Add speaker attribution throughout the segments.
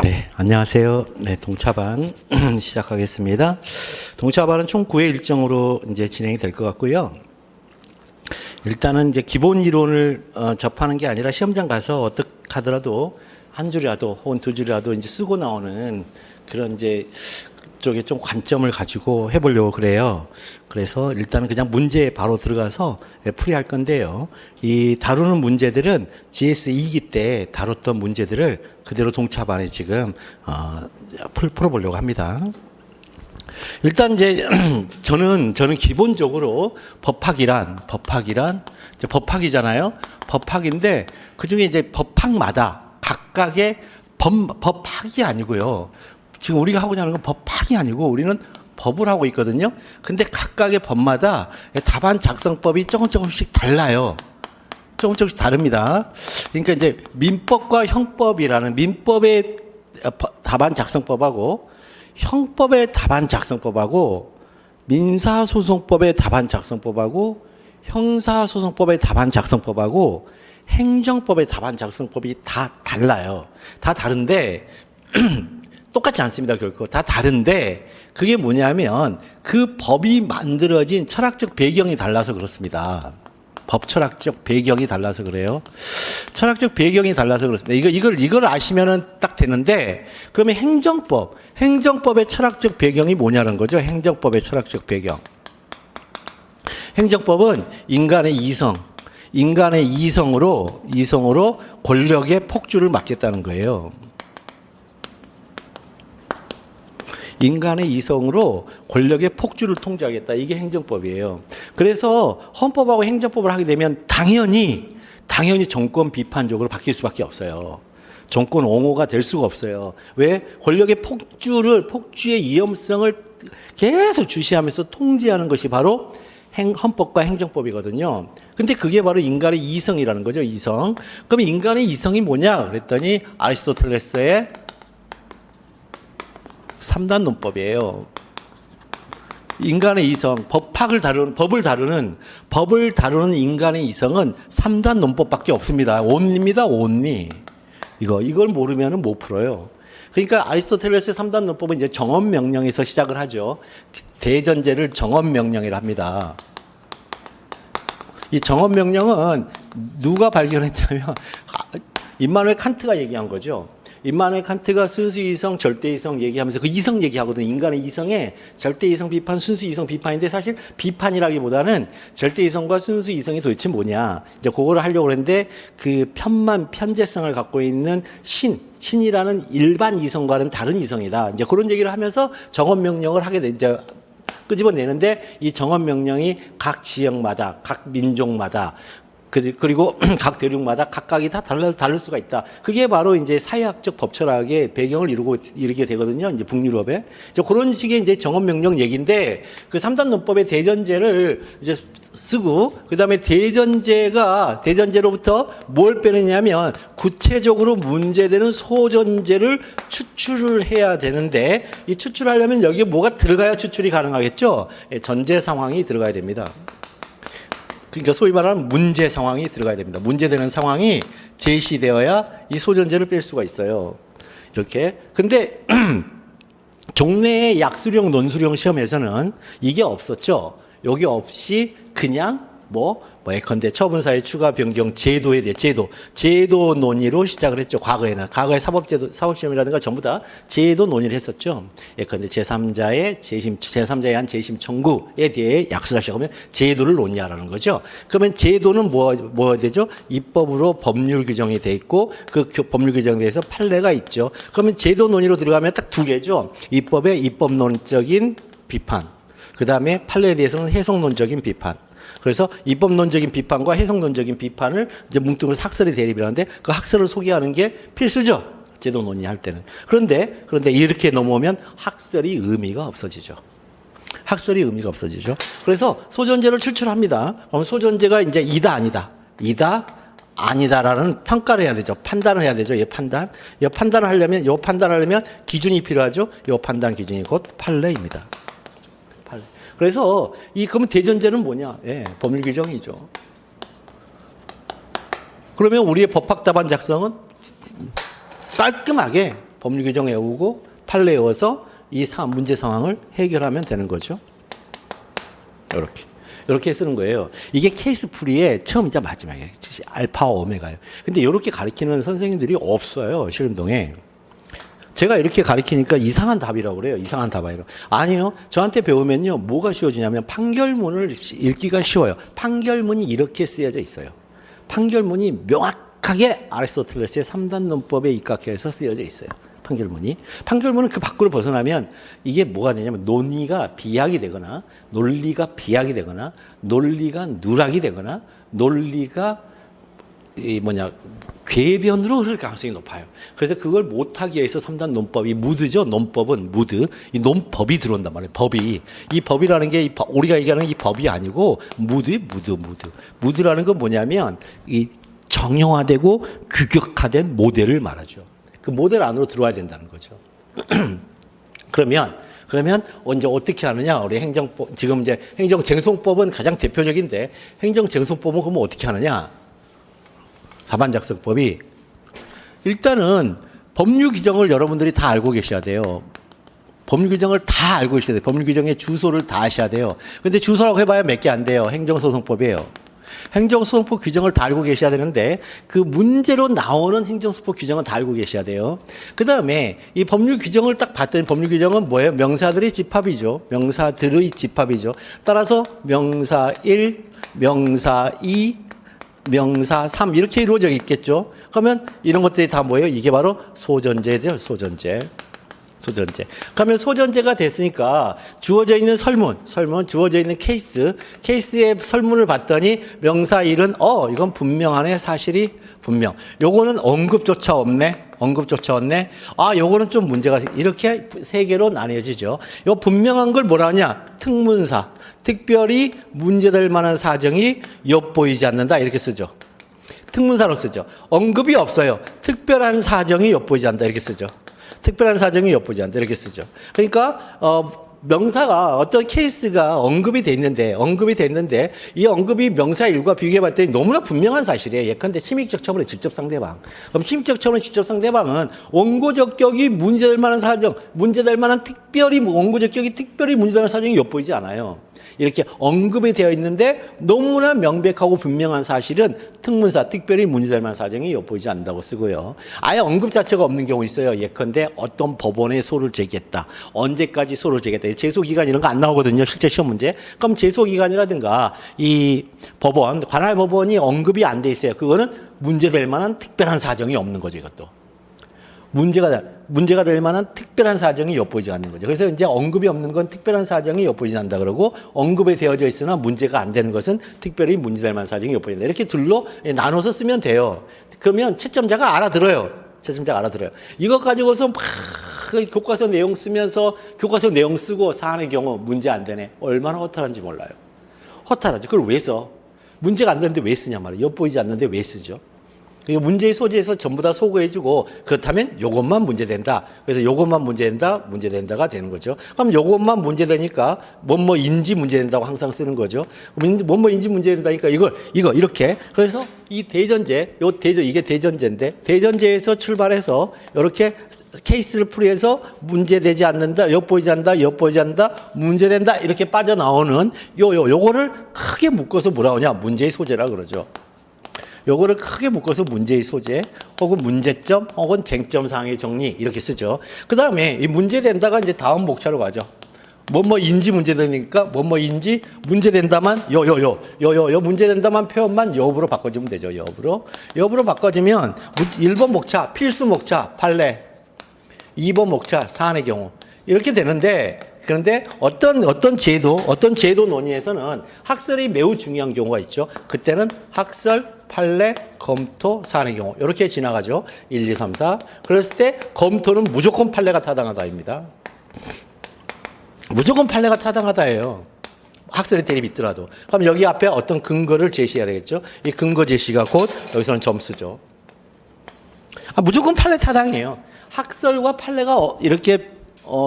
Speaker 1: 네, 안녕하세요. 네, 동차반 시작하겠습니다. 동차반은 총 9회 일정으로 이제 진행이 될 것 같고요. 일단은 이제 기본 이론을 접하는 게 아니라 시험장 가서 어떻게 하더라도 한 줄이라도 혹은 두 줄이라도 이제 쓰고 나오는 그런 이제 쪽에 좀 관점을 가지고 해보려고 그래요. 그래서 일단은 그냥 문제에 바로 들어가서 풀이할 건데요. 이 다루는 문제들은 GS 2기 때 다뤘던 문제들을 그대로 동차반에 지금 풀어보려고 합니다. 일단 이제 저는 기본적으로 법학이란 이제 법학이잖아요. 법학인데 그 중에 이제 법학마다 각각의 법학이 아니고요. 지금 우리가 하고자 하는 건 법학이 아니고 우리는 법을 하고 있거든요. 근데 각각의 법마다 답안 작성법이 조금씩 달라요. 조금씩 다릅니다. 그러니까 이제 민법과 형법이라는 민법의 답안 작성법하고 형법의 답안 작성법하고 민사소송법의 답안 작성법하고 형사소송법의 답안 작성법하고 행정법의 답안 작성법이 다 달라요. 다 다른데 똑같지 않습니다. 결코 다 다른데 그게 뭐냐면 그 법이 만들어진 철학적 배경이 달라서 그렇습니다. 법 철학적 배경이 달라서 그래요. 철학적 배경이 달라서 그렇습니다. 이걸 아시면은 딱 되는데 그러면 행정법의 철학적 배경이 뭐냐는 거죠. 행정법의 철학적 배경. 행정법은 인간의 이성으로 권력의 폭주를 막겠다는 거예요. 인간의 이성으로 권력의 폭주를 통제하겠다. 이게 행정법이에요. 그래서 헌법하고 행정법을 하게 되면 당연히 정권 비판적으로 바뀔 수밖에 없어요. 정권 옹호가 될 수가 없어요. 왜? 권력의 폭주의 위험성을 계속 주시하면서 통제하는 것이 바로 헌법과 행정법이거든요. 근데 그게 바로 인간의 이성이라는 거죠. 이성. 그럼 인간의 이성이 뭐냐? 그랬더니 아리스토텔레스의 3단 논법이에요. 인간의 이성, 법을 다루는 인간의 이성은 3단 논법밖에 없습니다. 온리입니다, 온리. 이걸 모르면은 못 풀어요. 그러니까 아리스토텔레스의 3단 논법은 이제 정언명령에서 시작을 하죠. 대전제를 정언명령이라 합니다. 이 정언명령은 누가 발견했냐면 임마누엘 칸트가 얘기한 거죠. 임마누엘 칸트가 순수이성, 절대이성 얘기하면서 그 이성 얘기하거든요. 인간의 이성에 절대이성 비판, 순수이성 비판인데 사실 비판이라기보다는 절대이성과 순수이성이 도대체 뭐냐. 이제 그거를 하려고 했는데 그 편재성을 갖고 있는 신이라는 일반 이성과는 다른 이성이다. 이제 그런 얘기를 하면서 정언명령을 하게 돼. 이제 끄집어내는데 이 정언명령이 각 지역마다, 각 민족마다 그리고 각 대륙마다 각각이 다 다를 수가 있다. 그게 바로 이제 사회학적 법철학의 배경을 이루게 되거든요. 이제 북유럽에. 이제 그런 식의 이제 정언명령 얘기인데 그 3단 논법의 대전제를 이제 쓰고 그다음에 대전제로부터 뭘 빼느냐면 구체적으로 문제되는 소전제를 추출을 해야 되는데 이 추출하려면 여기에 뭐가 들어가야 추출이 가능하겠죠? 전제 상황이 들어가야 됩니다. 그러니까 소위 말하는 문제 상황이 들어가야 됩니다. 문제되는 상황이 제시되어야 이 소전제를 뺄 수가 있어요. 이렇게. 근데 종래의 약수령, 논수령 시험에서는 이게 없었죠. 여기 없이 그냥 예컨대 처분사의 추가 변경 제도에 대해 제도 논의로 시작을 했죠. 과거에 사법시험이라든가 전부 다 제도 논의를 했었죠. 예컨대 제3자에 한 재심 청구에 대해 약수를 시작하면 제도를 논의하라는 거죠. 그러면 제도는 뭐 되죠? 입법으로 법률 규정이 돼 있고 그 법률 규정에 대해서 판례가 있죠. 그러면 제도 논의로 들어가면 딱 두 개죠. 입법의 입법론적인 비판. 그 다음에 판례에 대해서는 해석론적인 비판. 그래서 입법론적인 비판과 해석론적인 비판을 이제 뭉뚱그려서 학설의 대립이라는데 그 학설을 소개하는 게 필수죠. 제도 논의할 때는. 그런데 이렇게 넘어오면 학설이 의미가 없어지죠. 그래서 소전제를 추출합니다. 그럼 소전제가 이제 이다 아니다라는 평가를 해야 되죠. 판단을 해야 되죠. 판단을 하려면 기준이 필요하죠. 이 판단 기준이 곧 판례입니다. 그래서 그러면 대전제는 뭐냐? 법률 규정이죠. 그러면 우리의 법학 답안 작성은 깔끔하게 법률 규정 외우고 판례 외워서 이 문제 상황을 해결하면 되는 거죠. 이렇게 쓰는 거예요. 이게 케이스 풀이의 처음이자 마지막이에요. 알파와 오메가예요. 근데 이렇게 가르치는 선생님들이 없어요. 실음동에. 제가 이렇게 가르치니까 이상한 답이라고 그래요. 이상한 답이라고. 아니요. 저한테 배우면요. 뭐가 쉬워지냐면 판결문을 읽기가 쉬워요. 판결문이 이렇게 쓰여져 있어요. 판결문이 명확하게 아리스토텔레스의 3단 논법에 입각해서 쓰여져 있어요. 판결문은 그 밖으로 벗어나면 이게 뭐가 되냐면 논리가 비약이 되거나 논리가 비약이 되거나 논리가 누락이 되거나 논리가 궤변으로 흐를 가능성이 높아요. 그래서 그걸 못하기 위해서 3단 논법, 이 무드죠. 논법은 무드. 이 논법이 들어온단 말이에요. 법이. 이 법이라는 게 우리가 얘기하는 이 법이 아니고 무드. 무드라는 건 뭐냐면 이 정형화되고 규격화된 모델을 말하죠. 그 모델 안으로 들어와야 된다는 거죠. 그러면 언제 어떻게 하느냐? 우리 행정법, 지금 이제 행정쟁송법은 가장 대표적인데 행정쟁송법은 그러면 어떻게 하느냐? 사반작성법이 일단은 법률 규정을 여러분들이 다 알고 계셔야 돼요. 법률 규정을 다 알고 계셔야 돼요. 법률 규정의 주소를 다 아셔야 돼요. 근데 주소라고 해봐야 몇 개 안 돼요. 행정소송법이에요. 행정소송법 규정을 다 알고 계셔야 되는데 그 문제로 나오는 행정소송법 규정은 다 알고 계셔야 돼요. 그 다음에 이 법률 규정을 딱 봤더니 법률 규정은 뭐예요? 명사들의 집합이죠. 명사들의 집합이죠. 따라서 명사 1, 명사 2, 명사 3 이렇게 이루어져 있겠죠. 그러면 이런 것들이 다 뭐예요? 이게 바로 소전제죠. 소전제. 그러면 소전제가 됐으니까 주어져 있는 설문, 주어져 있는 케이스의 설문을 봤더니 명사 1은 이건 분명하네. 사실이 분명. 요거는 언급조차 없네. 요거는 좀 문제가 이렇게 세 개로 나뉘어지죠. 요 분명한 걸 뭐라 하냐? 특문사. 특별히 문제될 만한 사정이 엿보이지 않는다. 이렇게 쓰죠. 특문사로 쓰죠. 언급이 없어요. 특별한 사정이 엿보이지 않는다. 이렇게 쓰죠. 특별한 사정이 엿보이지 않는다. 이렇게 쓰죠. 그러니까 명사가 어떤 케이스가 언급이 돼 있는데 이 언급이 명사 1과 비교해 봤더니 너무나 분명한 사실이에요. 예컨대 침입적 처분의 직접 상대방. 그럼 침입적 처분의 직접 상대방은 원고적 격이 문제될 만한 사정, 문제될 만한 원고적 격이 특별히 문제될 만한 사정이 엿보이지 않아요. 이렇게 언급이 되어 있는데 너무나 명백하고 분명한 사실은 특문사, 특별히 문제될 만한 사정이 엿보이지 않는다고 쓰고요. 아예 언급 자체가 없는 경우 있어요. 예컨대 어떤 법원에 소를 제기했다. 언제까지 소를 제기했다. 제소기간 이런 거 안 나오거든요. 실제 시험 문제. 그럼 제소기간이라든가 이 법원, 관할 법원이 언급이 안 돼 있어요. 그거는 문제될 만한 특별한 사정이 없는 거죠. 이것도. 문제가 될 만한 특별한 사정이 엿보이지 않는 거죠. 그래서 이제 언급이 없는 건 특별한 사정이 엿보이지 않는다 그러고 언급이 되어져 있으나 문제가 안 되는 것은 특별히 문제될 만한 사정이 엿보인다. 이렇게 둘로 나눠서 쓰면 돼요. 그러면 채점자가 알아들어요. 이것 가지고서 막 교과서 내용 쓰면서 교과서 내용 쓰고 사안의 경우 문제 안 되네. 얼마나 허탈한지 몰라요. 허탈하죠. 그걸 왜 써? 문제가 안 되는데 왜 쓰냐 말이에요. 엿보이지 않는데 왜 쓰죠? 문제의 소지에서 전부 다 소거해주고 그렇다면 요것만 문제된다. 그래서 요것만 문제된다가 되는 거죠. 그럼 요것만 문제되니까 뭐뭐인지 문제된다고 항상 쓰는 거죠. 뭐뭐인지 문제된다니까 이거 이렇게. 그래서 이 대전제, 이게 대전제인데 대전제에서 출발해서 이렇게 케이스를 풀이해서 문제되지 않는다, 엿보이지 않는다, 문제된다 이렇게 빠져나오는 요거를 크게 묶어서 뭐라 하냐? 문제의 소재라 그러죠. 요거를 크게 묶어서 문제의 소재 혹은 문제점 혹은 쟁점 사항의 정리 이렇게 쓰죠. 그 다음에 이 문제된다가 이제 다음 목차로 가죠. 뭐뭐인지 문제되니까 뭐뭐인지 문제된다만 문제된다만 표현만 여부로 바꿔주면 되죠. 여부로 바꿔주면 1번 목차 필수 목차 판례 2번 목차 사안의 경우 이렇게 되는데 그런데 어떤 제도 논의에서는 학설이 매우 중요한 경우가 있죠. 그때는 학설 판례, 검토, 사안의 경우 이렇게 지나가죠. 1, 2, 3, 4. 그랬을 때 검토는 무조건 판례가 타당하다입니다. 무조건 판례가 타당하다예요. 학설의 대립이 있더라도. 그럼 여기 앞에 어떤 근거를 제시해야 되겠죠. 이 근거 제시가 곧 여기서는 점수죠. 무조건 판례 타당이에요. 학설과 판례가 이렇게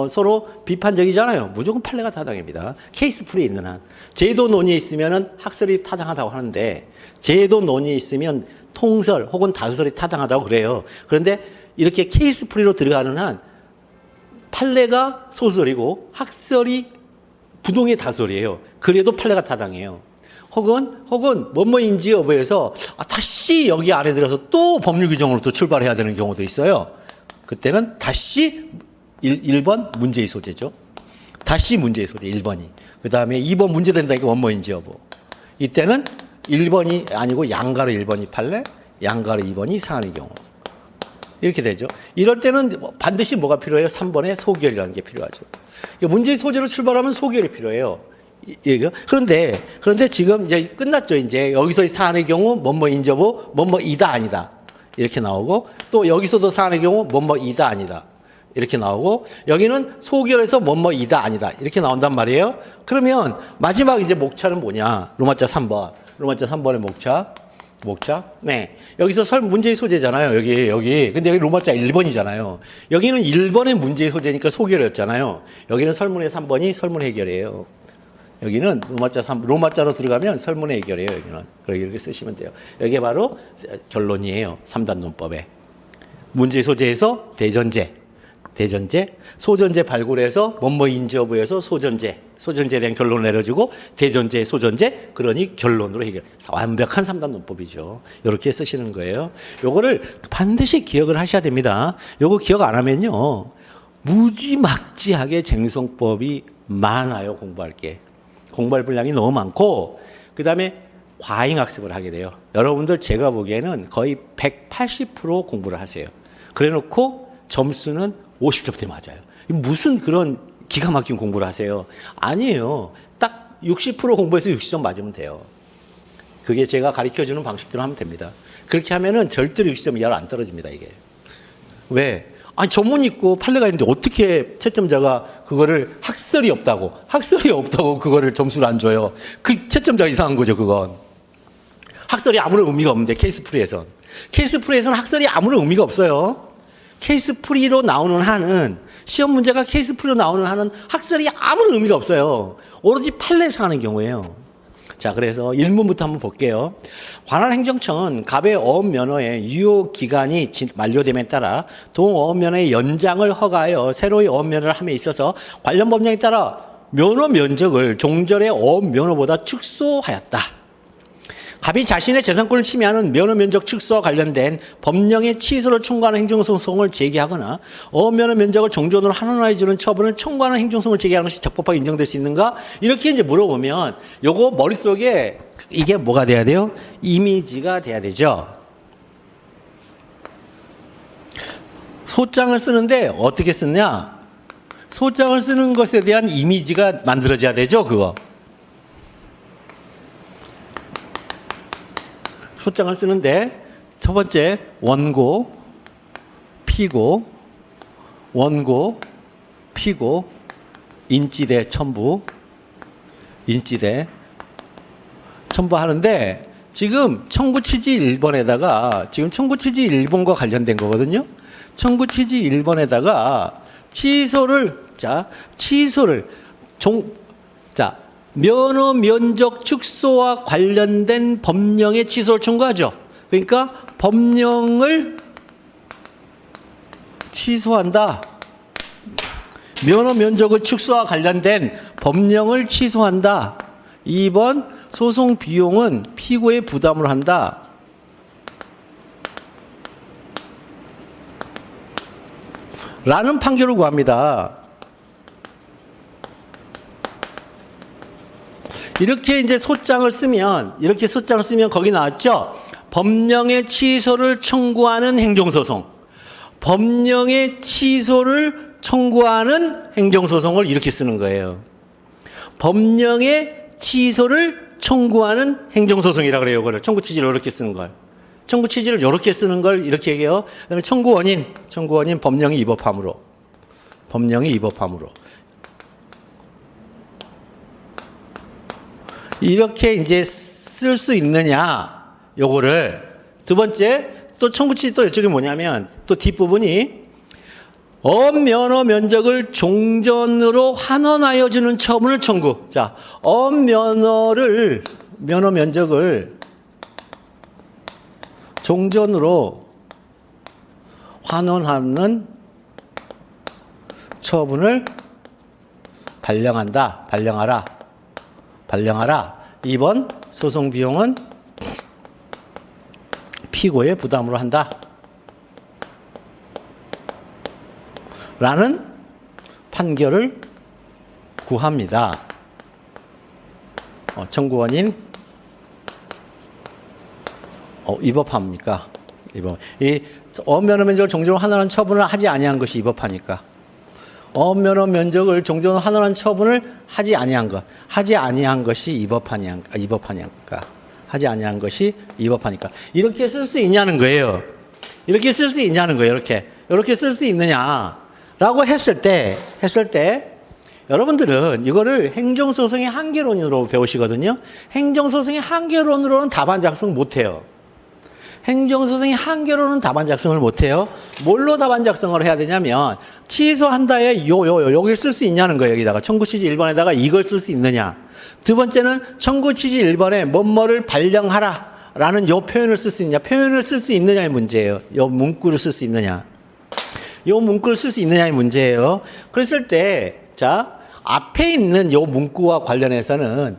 Speaker 1: 서로 비판적이잖아요. 무조건 판례가 타당입니다. 케이스 풀이 있는 한. 제도 논의에 있으면 학설이 타당하다고 하는데 제도 논의에 있으면 통설 혹은 다수설이 타당하다고 그래요. 그런데 이렇게 케이스 프리로 들어가는 한 판례가 소설이고 학설이 부동의 다설이에요. 그래도 판례가 타당해요. 혹은 뭐뭐인지 여부에서 다시 여기 안에 들어서 또 법률 규정으로 또 출발해야 되는 경우도 있어요. 그때는 다시 1번 문제의 소재죠. 다시 문제의 소재 1번이. 그 다음에 2번 문제된다니까 원모인지 여부. 이때는 1번이 아니고 양가로 1번이 판례, 양가로 2번이 사안의 경우. 이렇게 되죠. 이럴 때는 반드시 뭐가 필요해요? 3번의 소결이라는 게 필요하죠. 문제의 소재로 출발하면 소결이 필요해요. 그런데 지금 이제 끝났죠. 이제 여기서 사안의 경우 뭐뭐인지 여부, 뭐뭐이다 아니다. 이렇게 나오고 또 여기서도 사안의 경우 뭐뭐이다 아니다. 이렇게 나오고 여기는 소결에서 뭐뭐이다 아니다. 이렇게 나온단 말이에요. 그러면 마지막 이제 목차는 뭐냐? 로마자 3번. 로마자 3번의 목차. 네. 여기서 문제의 소재잖아요. 여기. 근데 여기 로마자 1번이잖아요. 여기는 1번의 문제의 소재니까 소결이었잖아요. 여기는 설문의 3번이 설문 해결이에요. 여기는 로마자로 들어가면 설문의 해결이에요. 여기는. 이렇게 쓰시면 돼요. 여기가 바로 결론이에요. 3단 논법에. 문제의 소재에서 대전제, 소전제 발굴해서 뭐뭐인지 여부에서 소전제에 대한 결론을 내려주고 대전제, 소전제, 그러니 결론으로 해결. 완벽한 3단 논법이죠. 이렇게 쓰시는 거예요. 요거를 반드시 기억을 하셔야 됩니다. 요거 기억 안 하면요. 무지막지하게 쟁송법이 많아요. 공부할 게. 공부할 분량이 너무 많고 그 다음에 과잉학습을 하게 돼요. 여러분들 제가 보기에는 거의 180% 공부를 하세요. 그래놓고 점수는 50점대 맞아요. 무슨 그런 기가 막힌 공부를 하세요? 아니에요. 딱 60% 공부해서 60점 맞으면 돼요. 그게 제가 가르쳐주는 방식대로 하면 됩니다. 그렇게 하면은 절대로 60점 이하로 안 떨어집니다, 이게. 왜? 아니, 전문 있고 판례가 있는데 어떻게 채점자가 그거를 학설이 없다고 그거를 점수를 안 줘요. 그 채점자가 이상한 거죠, 그건. 학설이 아무런 의미가 없는데, 케이스 프리에선 학설이 아무런 의미가 없어요. 케이스 프리로 나오는 한은 시험 문제가 케이스 프리로 나오는 한은 학설이 아무런 의미가 없어요. 오로지 판례에서 하는 경우예요. 자, 그래서 1문부터 한번 볼게요. 관할 행정청은 갑의 어업 면허의 유효 기간이 만료됨에 따라 동어업 면허의 연장을 허가하여 새로이 어업 면허를 함에 있어서 관련 법령에 따라 면허 면적을 종전의 어업 면허보다 축소하였다. 갑이 자신의 재산권을 침해하는 면허 면적 축소와 관련된 법령의 취소를 청구하는 행정소송을 제기하거나 어업 면허 면적을 종전으로 환원해 주는 처분을 청구하는 행정소송을 제기하는 것이 적법하게 인정될 수 있는가? 이렇게 이제 물어보면 요거 머릿속에 이게 뭐가 돼야 돼요? 이미지가 돼야 되죠. 소장을 쓰는데 어떻게 쓰냐? 소장을 쓰는 것에 대한 이미지가 만들어져야 되죠, 그거. 소장을 쓰는데 첫 번째 원고, 피고, 인지대 첨부하는데 지금 청구 취지 1번에다가 지금 청구 취지 1번과 관련된 거거든요. 청구 취지 1번에다가 면허 면적 축소와 관련된 법령의 취소를 청구하죠. 그러니까 법령을 취소한다. 면허 면적의 축소와 관련된 법령을 취소한다. 2번 소송 비용은 피고의 부담을 한다. 라는 판결을 구합니다. 이렇게 이제 소장을 쓰면 거기 나왔죠. 법령의 취소를 청구하는 행정소송. 법령의 취소를 청구하는 행정소송을 이렇게 쓰는 거예요. 법령의 취소를 청구하는 행정소송이라고 그래요. 이거를 청구 취지를 이렇게 쓰는 걸. 청구 취지를 이렇게 쓰는 걸 이렇게 얘기해요. 그다음에 청구 원인 법령이 위법함으로. 이렇게 이제 쓸 수 있느냐, 요거를. 두 번째, 또 청구 취지 또 이쪽에 뭐냐면, 또 뒷부분이, 업면허 면적을 종전으로 환원하여 주는 처분을 청구. 자, 면허 면적을 종전으로 환원하는 처분을 발령한다. 발령하라. 2번 소송 비용은 피고의 부담으로 한다. 라는 판결을 구합니다. 청구원인 위법합니까? 이 어업면허 면적을 종전으로 환원한 처분을 하지 아니한 것이 위법하니까. 어업면허 면적을 종전으로 환원한 처분을 하지 아니한 것이 위법하니까. 하지 아니한 것이 위법하니까. 이렇게 쓸 수 있냐는 거예요. 이렇게 쓸 수 있느냐라고 했을 때 여러분들은 이거를 행정소송의 한계론으로 배우시거든요. 행정소송의 한계론으로는 답안 작성 못해요. 행정소송의 한계론은 답안 작성을 못해요. 뭘로 답안 작성을 해야 되냐면 취소한다에 여기를 쓸 수 있냐는 거예요. 여기다가 청구 취지 1번에다가 이걸 쓸 수 있느냐. 두 번째는 청구 취지 1번에 뭐뭐를 발령하라 라는 요 표현을 쓸 수 있느냐. 표현을 쓸 수 있느냐의 문제예요. 요 문구를 쓸 수 있느냐. 요 문구를 쓸 수 있느냐의 문제예요. 그랬을 때, 자, 앞에 있는 요 문구와 관련해서는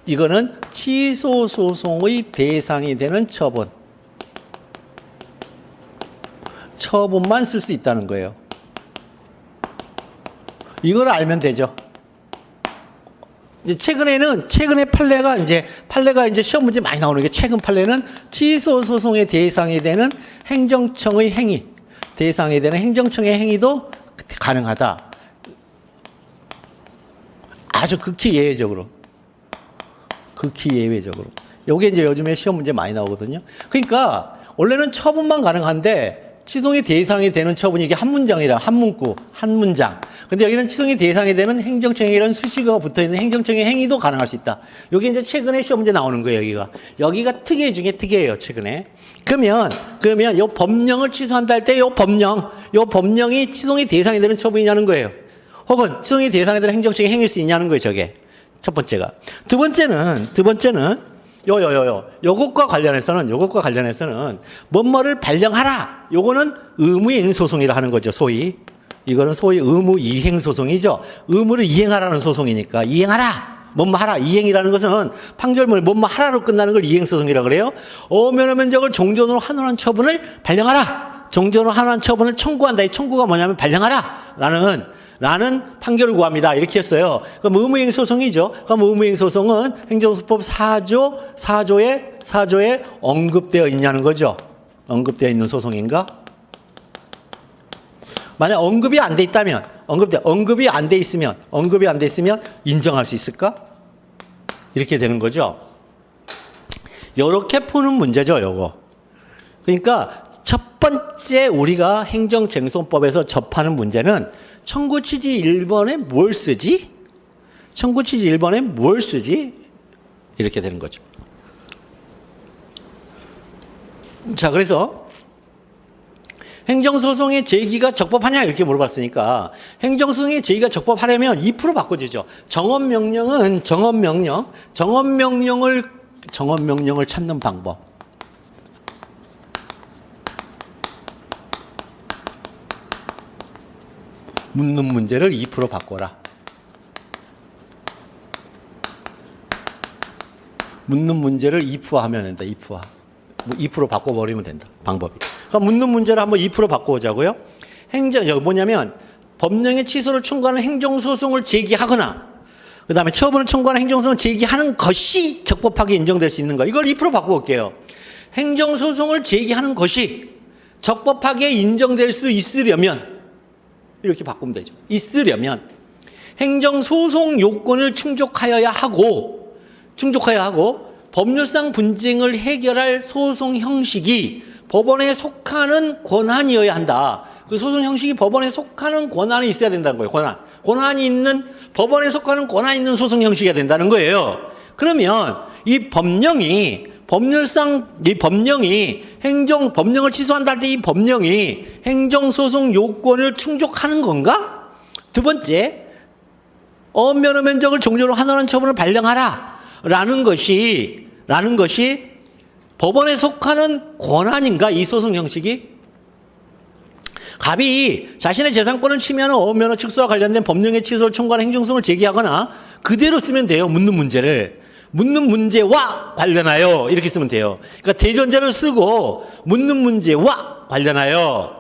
Speaker 1: 이거는 취소소송의 대상이 되는 처분만 쓸 수 있다는 거예요. 이걸 알면 되죠. 최근에 판례가 이제 시험 문제 많이 나오는 게 최근 판례는 취소소송의 대상이 되는 행정청의 행위도 가능하다. 아주 극히 예외적으로. 요게 이제 요즘에 시험 문제 많이 나오거든요. 그러니까 원래는 처분만 가능한데 취소의 대상이 되는 처분이 이게 한 문장이라 한 문장. 근데 여기는 취소의 대상이 되는 행정청이라는 수식어가 붙어 있는 행정청의 행위도 가능할 수 있다. 여기 이제 최근에 시험 문제 나오는 거예요, 여기가 특예 중에 특예예요, 최근에. 그러면 요 법령을 취소한다 할 때 요 법령이 취소의 대상이 되는 처분이냐는 거예요. 혹은 취소의 대상이 되는 행정청의 행위일 수 있냐는 거예요, 저게. 첫 번째가. 두 번째는 요것과 관련해서는 뭐뭐를 발령하라. 요거는 의무이행 소송이라 하는 거죠, 소위. 이거는 소위 의무 이행 소송이죠. 의무를 이행하라는 소송이니까 이행하라. 뭐뭐 하라. 이행이라는 것은 판결문에 뭐뭐 하라로 끝나는 걸 이행 소송이라고 그래요. 어면허 면적을 종전으로 환원한 처분을 발령하라. 종전으로 환원한 처분을 청구한다. 이 청구가 뭐냐면 발령하라. 라는 판결을 구합니다. 이렇게 했어요. 그럼 의무이행 소송이죠. 그럼 의무이행 소송은 행정소송법 4조에 언급되어 있냐는 거죠. 언급되어 있는 소송인가? 만약 언급이 안 돼 있다면, 언급이 안 돼 있으면 인정할 수 있을까? 이렇게 되는 거죠. 요렇게 푸는 문제죠, 요거. 그러니까 첫 번째 우리가 행정쟁송법에서 접하는 문제는 청구 취지 1번에 뭘 쓰지? 이렇게 되는 거죠. 자, 그래서 행정소송의 제기가 적법하냐 이렇게 물어봤으니까 행정소송의 제기가 적법하려면 2% 바꿔주죠. 정언명령을 찾는 방법. 묻는 문제를 2% 바꿔라. 묻는 문제를 2% 하면 된다. 2% 바꿔버리면 된다. 방법이. 그럼 묻는 문제를 한번 2% 바꿔보자고요. 뭐냐면 법령의 취소를 청구하는 행정소송을 제기하거나 그 다음에 처분을 청구하는 행정소송을 제기하는 것이 적법하게 인정될 수 있는 거. 이걸 2% 바꿔볼게요. 행정소송을 제기하는 것이 적법하게 인정될 수 있으려면 이렇게 바꾸면 되죠. 있으려면 행정소송 요건을 충족하여야 하고 법률상 분쟁을 해결할 소송 형식이 법원에 속하는 권한이어야 한다. 그 소송 형식이 법원에 속하는 권한이 있어야 된다는 거예요. 권한이 있는 법원에 속하는 권한 있는 소송 형식이어야 된다는 거예요. 그러면 이 법령이 법령을 취소한다 할 때 이 법령이 행정소송 요건을 충족하는 건가? 두 번째, 어면허 면적을 종전으로 환원한 처분을 발령하라. 라는 것이 법원에 속하는 권한인가? 이 소송 형식이? 갑이 자신의 재산권을 침해하는 어업면허 취소와 관련된 법령의 취소를 청구하는 행정소송을 제기하거나 그대로 쓰면 돼요. 묻는 문제를. 묻는 문제와 관련하여 이렇게 쓰면 돼요. 그러니까 대전제를 쓰고 묻는 문제와 관련하여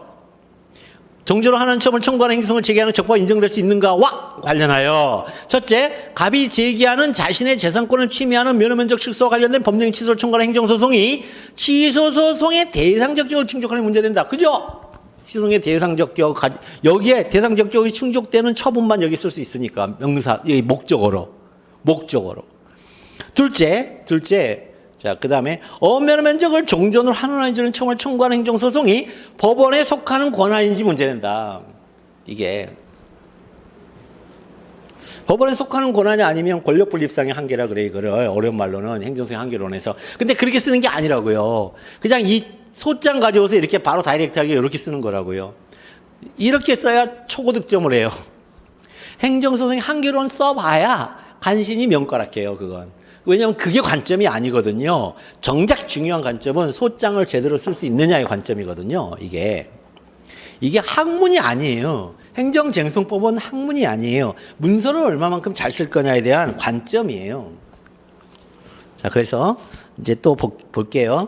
Speaker 1: 정조로 하는 처분을 청구하는 행정소송을 제기하는 적법하게 인정될 수 있는가와 관련하여 첫째, 갑이 제기하는 자신의 재산권을 침해하는 면허면적 취소와 관련된 법령의 취소를 청구하는 행정소송이 취소소송의 대상적 격을 충족하는 문제된다. 그죠? 취소소송의 대상적 격, 여기에 대상적 격이 충족되는 처분만 여기 쓸 수 있으니까 명사, 목적어로. 둘째, 자, 그 다음에 어업면허 면적을 종전으로 환원해주는 청을 청구하는 행정소송이 법원에 속하는 권한인지 문제된다. 이게 법원에 속하는 권한이 아니면 권력분립상의 한계라 그래. 이거를 어려운 말로는 행정소송의 한계론에서. 근데 그렇게 쓰는 게 아니라고요. 그냥 이 소장 가져오서 이렇게 바로 다이렉트하게 이렇게 쓰는 거라고요. 이렇게 써야 초고득점을 해요. 행정소송의 한계론 써봐야 간신히 명가락해요. 그건. 왜냐하면 그게 관점이 아니거든요. 정작 중요한 관점은 소장을 제대로 쓸 수 있느냐의 관점이거든요. 이게 학문이 아니에요. 행정쟁송법은 학문이 아니에요. 문서를 얼마만큼 잘 쓸 거냐에 대한 관점이에요. 자, 그래서 이제 또 볼게요.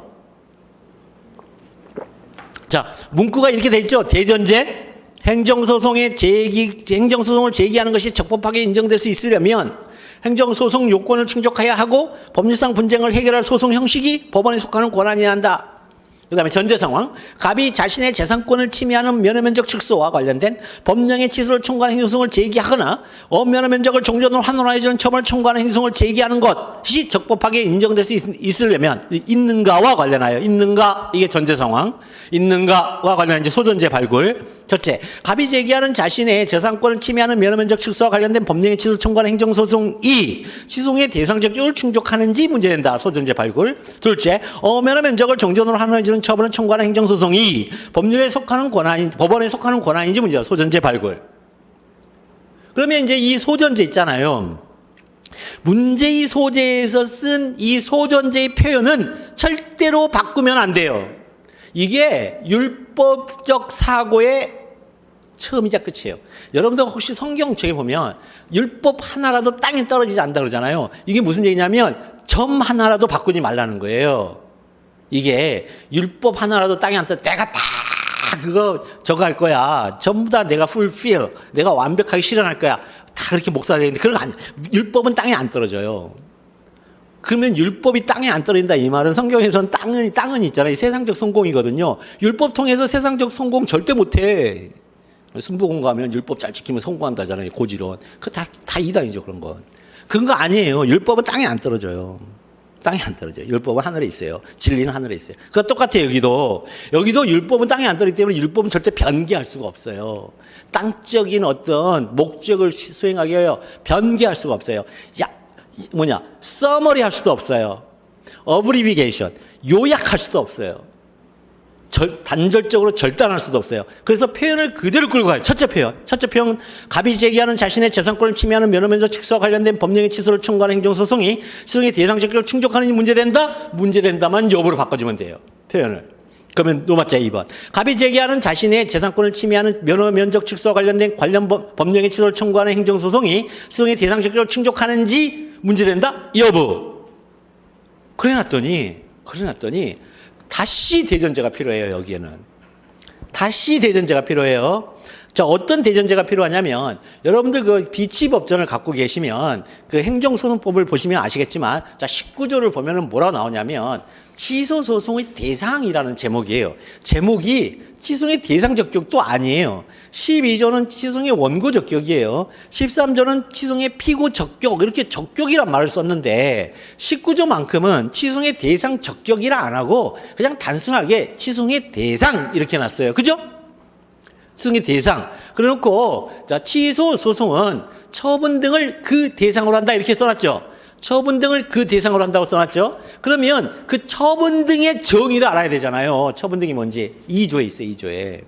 Speaker 1: 자, 문구가 이렇게 돼 있죠. 대전제 행정소송을 제기하는 것이 적법하게 인정될 수 있으려면 행정소송 요건을 충족해야 하고 법률상 분쟁을 해결할 소송 형식이 법원에 속하는 권한이어야 한다. 그 다음에 전제 상황, 갑이 자신의 재산권을 침해하는 면허면적 축소와 관련된 법령의 취소를 청구하는 행정소송을 제기하거나 면허면적을 종전으로 환원해주는 처분을 청구하는 행정소송을 제기하는 것이 적법하게 인정될 수 있으려면 있는가와 관련하여 있는가, 이게 전제 상황, 있는가와 관련한 이제 소전제 발굴. 첫째, 갑이 제기하는 자신의 재산권을 침해하는 면허면적 축소와 관련된 법령의 취소를 청구하는 행정소송이 취소의 대상적 격을 충족하는지 문제된다. 소전제 발굴. 둘째, 면허면적을 종전으로 환원해주는 처분을 청구하는 행정소송이 법률에 속하는 법원에 속하는 권한인지 문제다. 소전제 발굴. 그러면 이제 이 소전제 있잖아요. 문제의 소재에서 쓴 이 소전제의 표현은 절대로 바꾸면 안 돼요. 이게 율법적 사고의 처음이자 끝이에요. 여러분들 혹시 성경책에 보면 율법 하나라도 땅에 떨어지지 않는다 그러잖아요. 이게 무슨 얘기냐면 점 하나라도 바꾸지 말라는 거예요. 이게 율법 하나라도 땅에 안 떨어져 내가 다 그거 저거 할 거야. 전부 다 내가 fulfill, 내가 완벽하게 실현할 거야. 다 그렇게 목사가 되는데 그런 거 아니에요. 율법은 땅에 안 떨어져요. 그러면 율법이 땅에 안 떨어진다 이 말은 성경에서는 땅은 있잖아요. 세상적 성공이거든요. 율법 통해서 세상적 성공 절대 못해. 순복음 가면 율법 잘 지키면 성공한다잖아요. 고지론. 그 다 이단이죠. 그런 건. 그런 거 아니에요. 율법은 땅에 안 떨어져요. 땅에 안 떨어져요. 율법은 하늘에 있어요. 진리는 하늘에 있어요. 그거 똑같아요. 여기도 율법은 땅에 안 떨어지기 때문에 율법은 절대 변개할 수가 없어요. 땅적인 어떤 목적을 수행하기 위하여 변개할 수가 없어요. 서머리 할 수도 없어요. 어브리비게이션, 요약할 수도 없어요. 단절적으로 절단할 수도 없어요. 그래서 표현을 그대로 끌고 가요. 첫째 표현, 갑이 제기하는 자신의 재산권을 침해하는 면허면적 취소와 관련된 법령의 취소를 청구하는 행정소송이 소송의 대상적 격을 충족하는지 문제된다만 여부로 바꿔주면 돼요. 표현을. 그러면 노마자 2번. 갑이 제기하는 자신의 재산권을 침해하는 면허면적 취소와 관련 법령의 취소를 청구하는 행정소송이 소송의 대상적 격을 충족하는지 문제된다? 여부. 그래놨더니 다시 대전제가 필요해요. 여기에는 다시 대전제가 필요해요. 자, 어떤 대전제가 필요하냐면 여러분들 그 비치법전을 갖고 계시면 그 행정소송법을 보시면 아시겠지만 자 19조를 보면은 뭐라고 나오냐면 취소소송의 대상이라는 제목이에요. 제목이 취소의 대상적 격도 아니에요. 12조는 취소의 원고적 격이에요. 13조는 취소의 피고적 격, 이렇게 적격이란 말을 썼는데 19조만큼은 취소의 대상 적격이라 안 하고 그냥 단순하게 취소의 대상 이렇게 놨어요. 그죠? 취소의 대상. 그래놓고 자 취소 소송은 처분 등을 그 대상으로 한다 이렇게 써놨죠. 처분 등을 그 대상으로 한다고 써놨죠. 그러면 그 처분 등의 정의를 알아야 되잖아요. 처분 등이 뭔지 2조에 있어요. 2조에.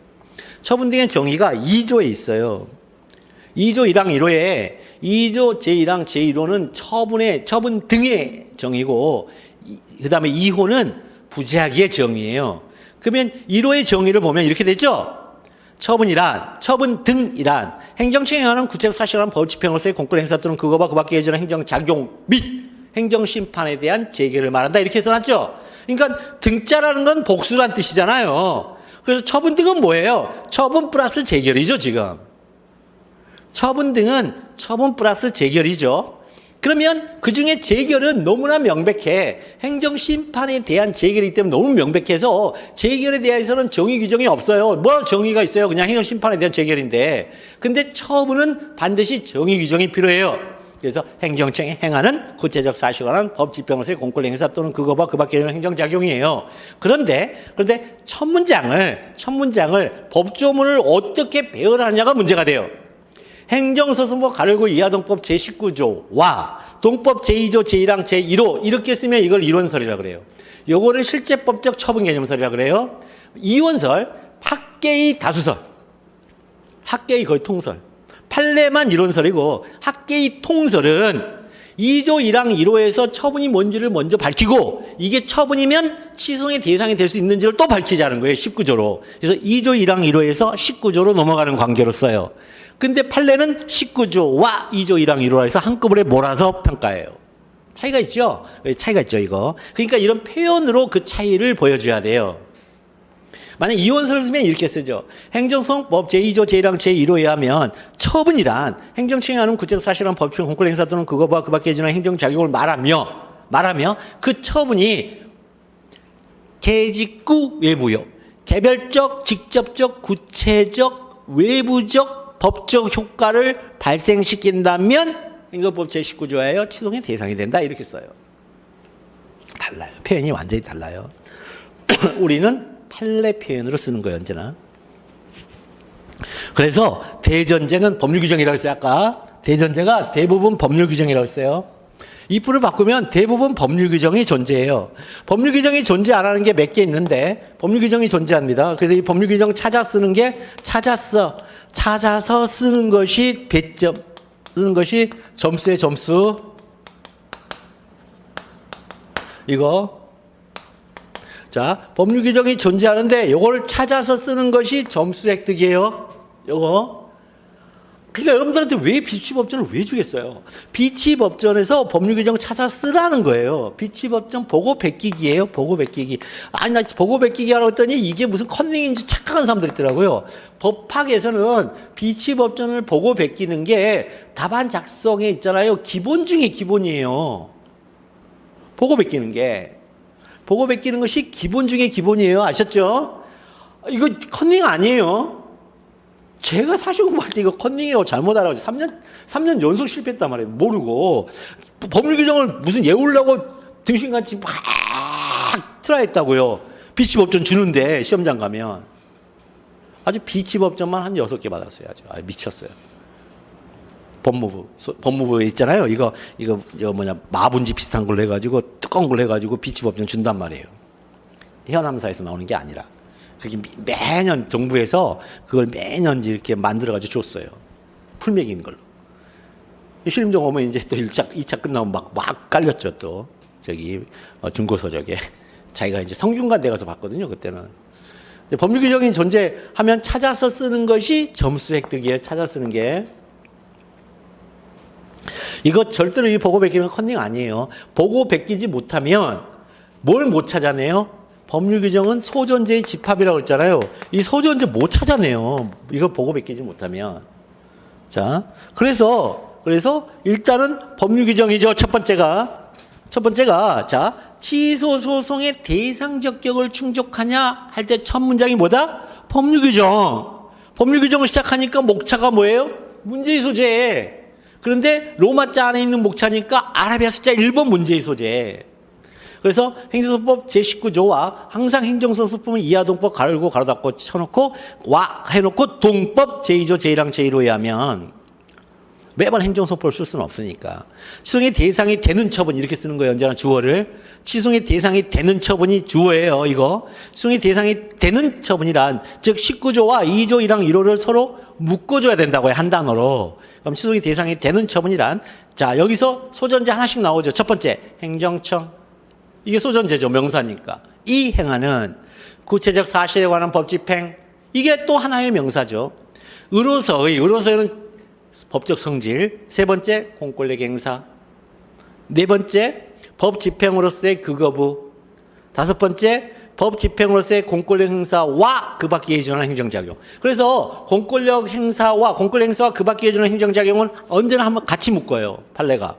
Speaker 1: 처분 등의 정의가 2조에 있어요. 2조 1항 1호에 2조 제1항 제1호는 처분 등의 정의고 그 다음에 2호는 부재하기의 정의예요. 그러면 1호의 정의를 보면 이렇게 되죠. 처분 등이란 행정처에 의한 구체적 사실에 관한 법집행으로서의 공권 행사 또는 그거와 그 밖에 예전의 행정작용 및 행정심판에 대한 재개를 말한다. 이렇게 써놨죠. 그러니까 등자라는 건 복수란 뜻이잖아요. 그래서 처분 등은 뭐예요? 처분 플러스 재결이죠, 지금. 처분 등은 처분 플러스 재결이죠. 그러면 그 중에 재결은 너무나 명백해. 행정심판에 대한 재결이기 때문에 너무 명백해서 재결에 대해서는 정의 규정이 없어요. 뭐 정의가 있어요? 그냥 행정심판에 대한 재결인데. 근데 처분은 반드시 정의 규정이 필요해요. 그래서 행정청이 행하는 구체적 사실에 관한 법집행으로서의 공권 행사 또는 그거와 그 밖에 있는 행정작용이에요. 그런데 첫 문장을 법조문을 어떻게 배열하느냐가 문제가 돼요. 행정소송법 가르고 이하동법 제19조와 동법 제2조 제1항 제1호 이렇게 쓰면 이걸 이론설이라 그래요. 요거를 실제법적 처분 개념설이라 그래요. 이원설, 학계의 다수설, 학계의 거의 통설, 판례만 이론설이고 학계의 통설은 2조 1항 1호에서 처분이 뭔지를 먼저 밝히고 이게 처분이면 취소의 대상이 될 수 있는지를 또 밝히자는 거예요. 19조로. 그래서 2조 1항 1호에서 19조로 넘어가는 관계로 써요. 근데 판례는 19조와 2조 1항 1호라 해서 한꺼번에 몰아서 평가해요. 차이가 있죠? 차이가 있죠, 이거. 그러니까 이런 표현으로 그 차이를 보여줘야 돼요. 만약 이원설을 쓰면 이렇게 쓰죠. 행정소송법 제2조 제1항 제1호에 의하면 처분이란 행정청이 하는 구체적 사실한 법적 공권 행사 또는 그거와 그 밖에 예전의 행정작용을 말하며 그 처분이 개직구 외부요. 개별적, 직접적, 구체적, 외부적 법적 효과를 발생시킨다면 행정법 제19조예요. 취소의 대상이 된다. 이렇게 써요. 달라요. 표현이 완전히 달라요. 우리는 판례 표현으로 쓰는 거예요. 언제나. 그래서 대전제는 법률 규정이라고 했어요. 아까 대전제가 대부분 법률 규정이라고 했어요. if를 바꾸면 대부분 법률 규정이 존재해요. 법률 규정이 존재 안 하는 게 몇 개 있는데 법률 규정이 존재합니다. 그래서 이 법률 규정 찾아 쓰는 게 찾아서 쓰는 것이 배점, 쓰는 것이 점수의 점수. 이거. 자, 법률 규정이 존재하는데 이걸 찾아서 쓰는 것이 점수 획득이에요. 요거. 그러니까 여러분들한테 왜 비치법전을 왜 주겠어요? 비치법전에서 법률 규정 찾아 쓰라는 거예요. 비치법전 보고 베끼기예요. 보고 베끼기. 아니 나 보고 베끼기 하라고 했더니 이게 무슨 컨닝인지 착각하는 사람들 있더라고요. 법학에서는 비치법전을 보고 베끼는 게 답안 작성에 있잖아요. 기본 중에 기본이에요. 보고 베끼는 게. 보고 베끼는 것이 기본 중에 기본이에요. 아셨죠? 이거 컨닝 아니에요. 제가 사실 공부할 때 이거 컨닝이라고 잘못 알아가지고 3년 연속 실패했단 말이에요. 모르고. 법률 규정을 무슨 외우려고 등신같이 막 트라이했다고요. 비치법전 주는데 시험장 가면. 아주 비치법전만 한 6개 받았어요. 아주. 미쳤어요. 법무부에 있잖아요. 이거 마분지 비슷한 걸로 해가지고 뜨거운 걸로 해가지고 비치법전 준단 말이에요. 현암사에서 나오는 게 아니라. 그게 매년 정부에서 그걸 매년 이렇게 만들어가지고 줬어요. 풀맥인 걸로. 신림정 오면 이제 또 2차 끝나면 막 깔렸죠. 또 중고서적에. 자기가 이제 성균관대 가서 봤거든요. 그때는. 법률 규정이 존재하면 찾아서 쓰는 것이 점수 획득이에요. 찾아 쓰는 게. 이거 절대로 이 보고 베끼는 건 컨닝 아니에요. 보고 베끼지 못하면 뭘 못 찾아내요? 법률 규정은 소존재의 집합이라고 했잖아요. 이 소존재 못 찾아내요. 이거 보고 베끼지 못하면. 자, 그래서 일단은 법률 규정이죠. 첫 번째가 자, 취소 소송의 대상 적격을 충족하냐 할 때 첫 문장이 뭐다? 법률 규정. 법률 규정을 시작하니까 목차가 뭐예요? 문제의 소재. 그런데 로마자 안에 있는 목차니까 아라비아 숫자 1번 문제의 소재. 그래서 행정소송법 제19조와 항상 행정소송법은 이하동법 가르고 가로 닫고 쳐놓고 와 해놓고 동법 제2조 제1항 제1호에 하면 매번 행정소송법을 쓸 수는 없으니까 취소의 대상이 되는 처분 이렇게 쓰는 거예요. 언제나 주어를. 취소의 대상이 되는 처분이 주어예요. 이거. 취소의 대상이 되는 처분이란 즉 19조와 2조 1항 1호를 서로 묶어줘야 된다고요. 한 단어로. 그럼 취소의 대상이 되는 처분이란 자 여기서 소존재 하나씩 나오죠. 첫 번째 행정청. 이게 소존재죠. 명사니까. 이 행하는 구체적 사실에 관한 법집행
Speaker 2: 이게 또 하나의 명사죠. 의로서에는 법적 성질, 세 번째 공권력 행사, 네 번째 법 집행으로서의 극거부, 다섯 번째 법 집행으로서의 공권력 행사와 그 밖에 예전한 행정작용. 그래서 공권력 행사와 그 밖에 예전한 행정작용은 언제나 한번 같이 묶어요. 판례가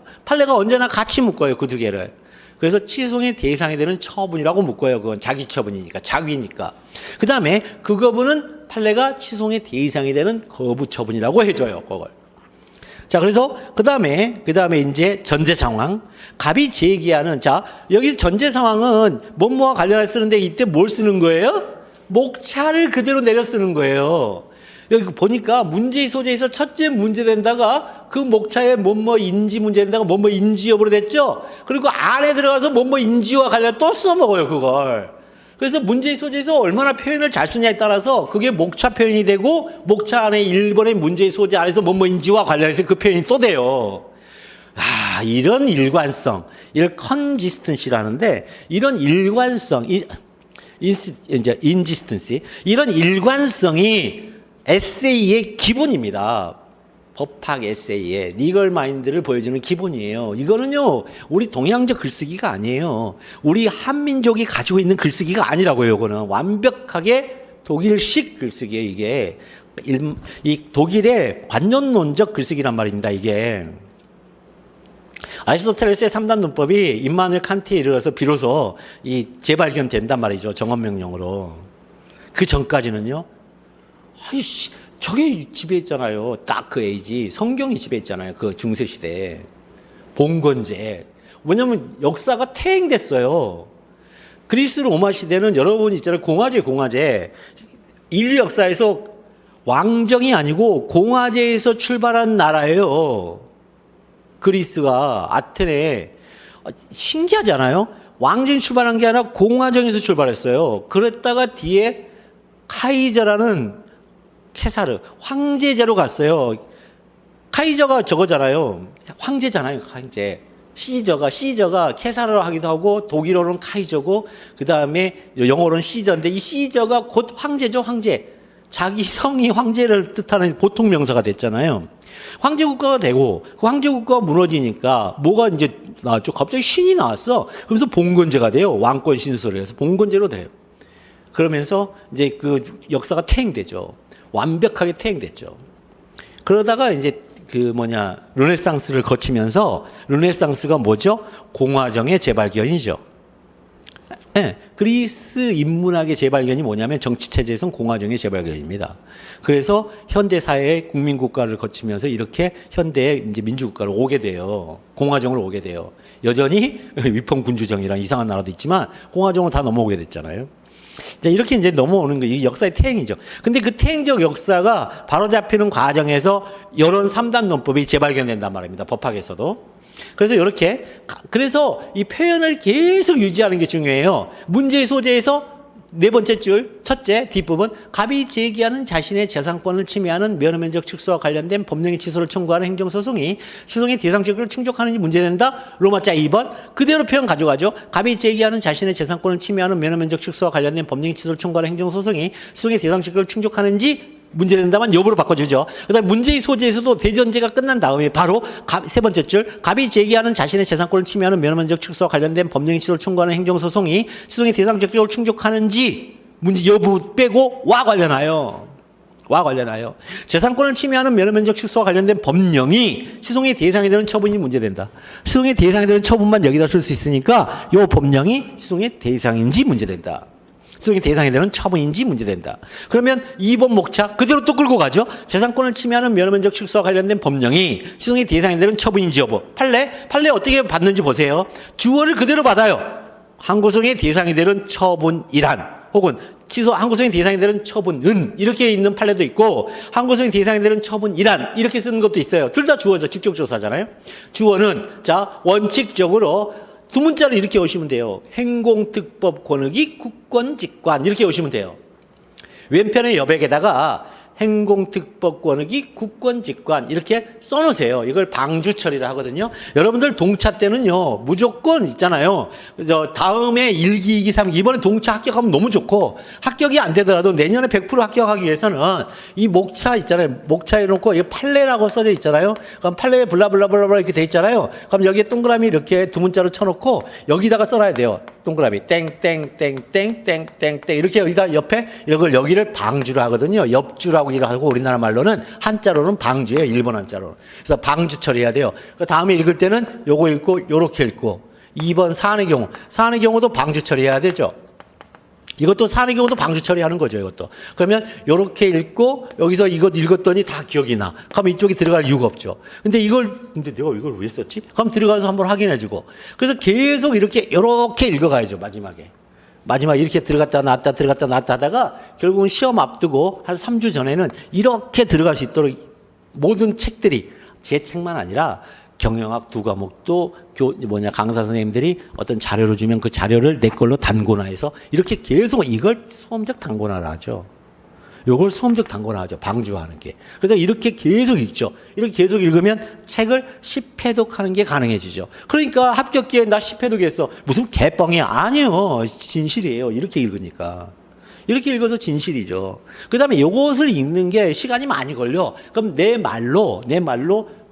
Speaker 2: 언제나 같이 묶어요. 그 두 개를. 그래서 취소의 대상이 되는 처분이라고 묶어요. 그건 자기 처분이니까, 자위니까. 그 다음에 극거부는 판례가 취소의 대상이 되는 거부 처분이라고 해줘요. 그걸. 자, 그래서 그 다음에 이제 전제 상황. 갑이 제기하는, 자, 여기서 전제 상황은 뭐뭐와 관련해서 쓰는데 이때 뭘 쓰는 거예요? 목차를 그대로 내려 쓰는 거예요. 여기 보니까 문제의 소재에서 첫째 문제된다가 그 목차에 뭐뭐 인지 문제된다가 뭐뭐 인지 여부로 됐죠? 그리고 안에 들어가서 뭐뭐 인지와 관련 또 써먹어요, 그걸. 그래서 문제의 소재에서 얼마나 표현을 잘 쓰냐에 따라서 그게 목차 표현이 되고 목차 안에 1번의 문제의 소재 안에서 뭐뭐인지와 관련해서 그 표현이 또 돼요. 아, 이런 일관성, 이걸 컨지스턴시라는데 이런 일관성, 인지스턴시, 이런 일관성이 에세이의 기본입니다. 법학 에세이의 리걸 마인드를 보여주는 기본이에요. 이거는요, 우리 동양적 글쓰기가 아니에요. 우리 한민족이 가지고 있는 글쓰기가 아니라고요. 이거는 완벽하게 독일식 글쓰기예요. 이게 이 독일의 관념론적 글쓰기란 말입니다. 이게 아리스토텔레스의 3단 논법이 임마누엘 칸트에 이르러서 비로소 이 재발견된단 말이죠. 정언명령으로. 그 전까지는요. 아이씨, 저게 지배했잖아요. 다크 에이지. 성경이 지배했잖아요. 그 중세시대에. 봉건제. 왜냐면 역사가 퇴행됐어요. 그리스 로마 시대는 여러분 있잖아요. 공화제. 인류 역사에서 왕정이 아니고 공화제에서 출발한 나라예요. 그리스가 아테네. 신기하잖아요. 왕정이 출발한 게 아니라 공화정에서 출발했어요. 그랬다가 뒤에 카이저라는 케사르, 황제제로 갔어요. 카이저가 저거잖아요. 황제잖아요, 황제. 시저가 케사르로 하기도 하고, 독일어로는 카이저고, 그 다음에 영어로는 시저인데, 이 시저가 곧 황제죠, 황제. 자기 성이 황제를 뜻하는 보통 명사가 됐잖아요. 황제 국가가 되고, 그 황제 국가가 무너지니까, 뭐가 이제 나왔죠? 갑자기 신이 나왔어. 그러면서 봉건제가 돼요. 왕권 신수를 해서 봉건제로 돼요. 그러면서 이제 그 역사가 퇴행되죠. 완벽하게 퇴행됐죠. 그러다가 이제 르네상스를 거치면서 르네상스가 뭐죠? 공화정의 재발견이죠. 네, 그리스 인문학의 재발견이 뭐냐면 정치체제에서는 공화정의 재발견입니다. 그래서 현대 사회의 국민국가를 거치면서 이렇게 현대의 이제 민주국가로 오게 돼요. 공화정으로 오게 돼요. 여전히 위펑군주정이랑 이상한 나라도 있지만 공화정으로 다 넘어오게 됐잖아요. 이렇게 이제 넘어오는 거, 이게 역사의 퇴행이죠. 근데 그 퇴행적 역사가 바로잡히는 과정에서 이런 3단 논법이 재발견된단 말입니다. 법학에서도. 그래서 이 표현을 계속 유지하는 게 중요해요. 문제의 소재에서 네 번째 줄, 첫째, 뒷부분, 갑이 제기하는 자신의 재산권을 침해하는 면허면적 축소와 관련된 법령의 취소를 청구하는 행정소송이 취소의 대상적을 충족하는지 문제된다. 로마자 2번. 그대로 표현 가져가죠. 갑이 제기하는 자신의 재산권을 침해하는 면허면적 축소와 관련된 법령의 취소를 청구하는 행정소송이 취소의 대상적을 충족하는지 문제된다만 여부로 바꿔주죠. 그 다음에 문제의 소재에서도 대전제가 끝난 다음에 바로 세 번째 줄, 갑이 제기하는 자신의 재산권을 침해하는 면허면적 축소와 관련된 법령의 취소를 청구하는 행정소송이 취소의 대상적을 충족하는지 문제 여부 빼고 와 관련하여. 재산권을 침해하는 면허면적 축소와 관련된 법령이 시송의 대상이 되는 처분이 문제된다. 시송의 대상이 되는 처분만 여기다 쓸 수 있으니까 이 법령이 시송의 대상인지 문제된다. 시송의 대상이 되는 처분인지 문제된다. 그러면 2번 목차 그대로 또 끌고 가죠. 재산권을 침해하는 면허면적 축소와 관련된 법령이 시송의 대상이 되는 처분인지 여부. 판례 어떻게 받는지 보세요. 주어를 그대로 받아요. 항고성의 대상이 되는 처분이란 혹은 항고성의 대상이 되는 처분은 이렇게 있는 판례도 있고 항고성의 대상이 되는 처분이란 이렇게 쓰는 것도 있어요. 둘 다 주어죠. 직접조사잖아요. 주어는 원칙적으로 두 문자를 이렇게 오시면 돼요. 행공특법 권익이 국권직관 이렇게 오시면 돼요. 왼편의 여백에다가 행공특법권익이 국권직관 이렇게 써놓으세요. 이걸 방주처리를 하거든요. 여러분들 동차 때는요 무조건 있잖아요. 저 다음에 1기, 2기, 3기 이번에 동차 합격하면 너무 좋고 합격이 안 되더라도 내년에 100% 합격하기 위해서는 이 목차 있잖아요. 목차에 놓고 이게 판례라고 써져 있잖아요. 그럼 판례에 블라블라블라블라 이렇게 돼 있잖아요. 그럼 여기에 동그라미 이렇게 두 문자로 쳐놓고 여기다가 써놔야 돼요. 동그라미 땡땡땡땡땡땡땡 이렇게 여기다 옆에 이걸 여기를 방주로 하거든요. 옆주라고 하고 우리나라 말로는 한자로는 방주예요. 일본 한자로. 그래서 방주 처리해야 돼요. 그 다음에 읽을 때는 요거 읽고 요렇게 읽고 2번 사안의 경우. 사안의 경우도 방주 처리해야 되죠. 이것도 사안의 경우도 방주 처리하는 거죠. 이것도. 그러면 요렇게 읽고 여기서 이것 읽었더니 다 기억이 나. 그럼 이쪽에 들어갈 이유가 없죠. 근데 내가 이걸 왜 썼지? 그럼 들어가서 한번 확인해주고. 그래서 계속 요렇게 읽어가야죠. 마지막에 이렇게 들어갔다 나왔다 들어갔다 나왔다 하다가 결국은 시험 앞두고 한 3주 전에는 이렇게 들어갈 수 있도록 모든 책들이 제 책만 아니라 경영학 두 과목도 강사 선생님들이 어떤 자료를 주면 그 자료를 내 걸로 단권화해서 이렇게 계속 이걸 수험적 단권화를 하죠. 요걸 수험적 단권화하죠. 방주하는 게. 그래서 이렇게 계속 읽죠. 이렇게 계속 읽으면 책을 10회독하는 게 가능해지죠. 그러니까 합격기에 나 10회독 했어. 무슨 개뻥이야. 아니요. 진실이에요. 이렇게 읽으니까. 이렇게 읽어서 진실이죠. 그 다음에 요것을 읽는 게 시간이 많이 걸려. 그럼 내 말로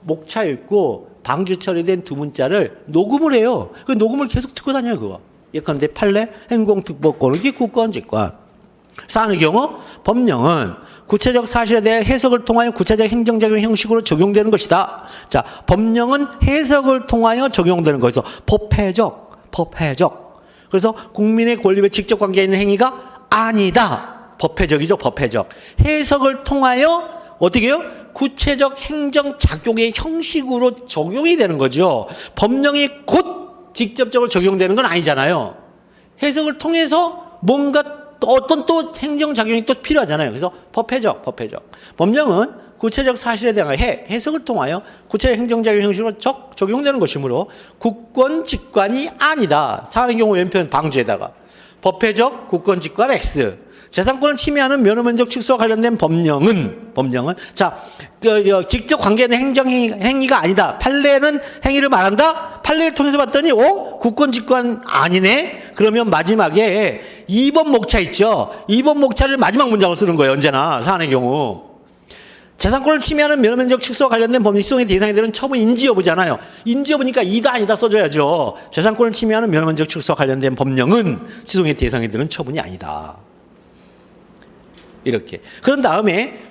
Speaker 2: 목차 읽고 방주 처리된 두 문자를 녹음을 해요. 그 녹음을 계속 듣고 다녀요, 그거. 예컨대 판례, 행공특법권익이 국권직관. 사안의 경우 법령은 구체적 사실에 대해 해석을 통하여 구체적 행정적인 형식으로 적용되는 것이다. 자, 법령은 해석을 통하여 적용되는 것에서 법회적. 그래서 국민의 권리에 직접 관계 있는 행위가 아니다. 법회적이죠, 법회적. 해석을 통하여 어떻게 해요? 구체적 행정 작용의 형식으로 적용이 되는 거죠. 법령이 곧 직접적으로 적용되는 건 아니잖아요. 해석을 통해서 뭔가 어떤 또 행정작용이 또 필요하잖아요. 그래서 법회적. 법령은 구체적 사실에 대한 해석을 통하여 구체적 행정작용 형식으로 적용되는 것이므로 국권직관이 아니다. 사안의 경우 왼편 방주에다가 법회적 국권직관 X. 재산권을 침해하는 면허면적 축소와 관련된 법령은 자, 직접 관계된 행위가 아니다. 판례는 행위를 말한다. 판례를 통해서 봤더니 국권직관 아니네. 그러면 마지막에 2번 목차 있죠. 2번 목차를 마지막 문장으로 쓰는 거예요. 언제나 사안의 경우. 재산권을 침해하는 면허면적 축소와 관련된 법령 시송의 대상이 되는 처분 인지 여부잖아요. 인지 여부니까 이다 아니다 써줘야죠. 재산권을 침해하는 면허면적 축소와 관련된 법령은 시송의 대상이 되는 처분이 아니다. 이렇게. 그런 다음에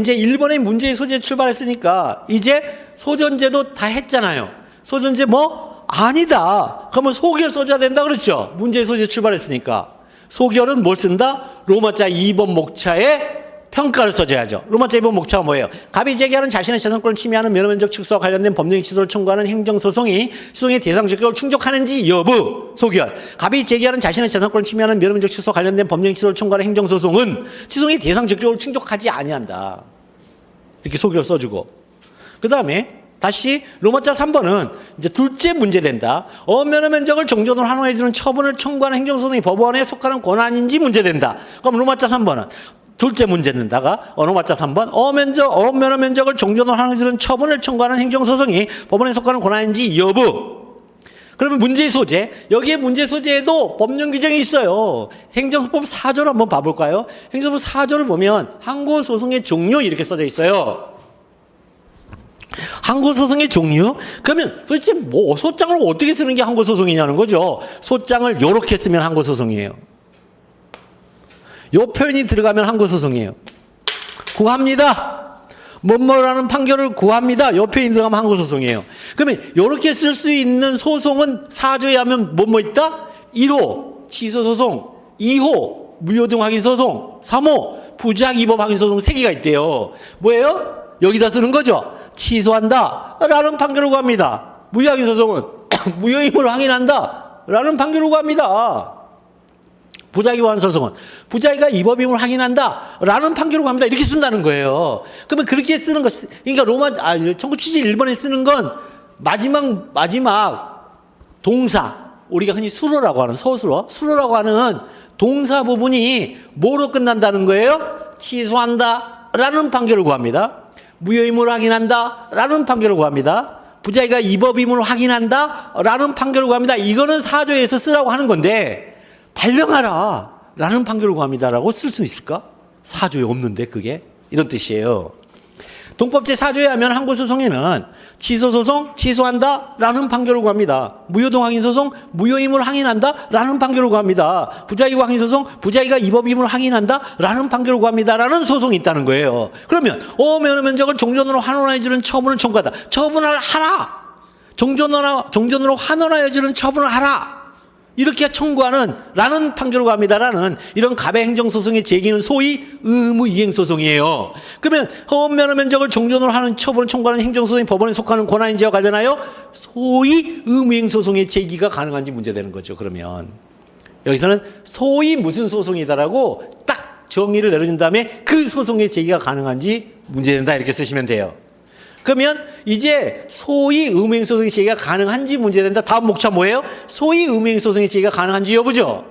Speaker 2: 이제 1번의 문제의 소재 출발했으니까 이제 소전제도 다 했잖아요. 소전제 아니다. 그러면 소결 써줘야 된다 그렇죠. 문제의 소재 출발했으니까. 소결은 뭘 쓴다? 로마자 2번 목차에 평가를 써줘야죠. 로마자 2번 목차가 뭐예요? 갑이 제기하는 자신의 재산권을 침해하는 면허면적 축소와 관련된 법령의 취소를 청구하는 행정소송이 시송의 대상 적격을 충족하는지 여부 소결. 갑이 제기하는 자신의 재산권을 침해하는 면허면적 축소와 관련된 법령의 취소를 청구하는 행정소송은 시송의 대상 적격을 충족하지 아니한다. 이렇게 소결 써주고. 그 다음에 다시 로마자 3번은 이제 둘째 문제 된다. 면허면적을 정전으로 환원해주는 처분을 청구하는 행정소송이 법원에 속하는 권한인지 문제 된다. 그럼 로마자 3번은 둘째 문제 된다가 로마자 3번 면허면적을 종전으로 환원해주는 처분을 청구하는 행정소송이 법원에 속하는 권한인지 여부. 그러면 문제의 소재, 여기에 문제 소재에도 법령 규정이 있어요. 행정소법 4조를 한번 봐볼까요? 행정소법 4조를 보면 항고소송의 종류 이렇게 써져 있어요. 항고소송의 종류? 그러면 도대체 소장을 어떻게 쓰는 게 항고소송이냐는 거죠. 소장을 요렇게 쓰면 항고소송이에요. 요 표현이 들어가면 항고소송이에요. 구합니다. 뭐뭐라는 판결을 구합니다. 요 표현이 들어가면 항고소송이에요. 그러면 요렇게 쓸 수 있는 소송은 4조에 하면 뭐뭐 있다? 1호 취소소송, 2호 무효등 확인소송, 3호 부작 위법 확인소송 3개가 있대요. 뭐예요? 여기다 쓰는 거죠. 취소한다 라는 판결을 구합니다. 무효확인소송은 무효임을 확인한다 라는 판결을 구합니다. 부작위 완소송은 부작위가 위법임을 확인한다 라는 판결을 구합니다. 이렇게 쓴다는 거예요. 그러면 그렇게 쓰는 것, 그러니까 청구 취지 1번에 쓰는 건 마지막 동사, 우리가 흔히 수로라고 하는 수로라고 하는 동사 부분이 뭐로 끝난다는 거예요? 취소한다 라는 판결을 구합니다. 무효임을 확인한다 라는 판결을 구합니다. 부자기가 위법임을 확인한다 라는 판결을 구합니다. 이거는 사조에서 쓰라고 하는 건데 발령하라 라는 판결을 구합니다 라고 쓸 수 있을까? 사조에 없는데 그게 이런 뜻이에요. 동법 제4조에 하면 항고소송에는 취소소송 취소한다 라는 판결을 구합니다. 무효동 확인소송 무효임을 확인한다 라는 판결을 구합니다. 부자기 확인소송 부자기가 위법임을 확인한다 라는 판결을 구합니다 라는 소송이 있다는 거예요. 그러면 면허 면적을 종전으로 환원해 주는 처분을 청구하다. 처분을 하라. 종전으로 환원하여 주는 처분을 하라. 이렇게 청구하는 라는 판결을 구합니다 라는 이런 갑의 행정소송의 제기는 소위 의무이행소송이에요. 그러면 허업면허 면적을 종전으로 하는 처분을 청구하는 행정소송이 법원에 속하는 권한인지와 관련하여 소위 의무이행소송의 제기가 가능한지 문제되는 거죠. 그러면 여기서는 소위 무슨 소송이다라고 딱 정의를 내려준 다음에 그 소송의 제기가 가능한지 문제된다 이렇게 쓰시면 돼요. 그러면 이제 소위 의무행소송의 제기가 가능한지 문제된다. 다음 목차 뭐예요? 소위 의무행소송의 제기가 가능한지 여부죠.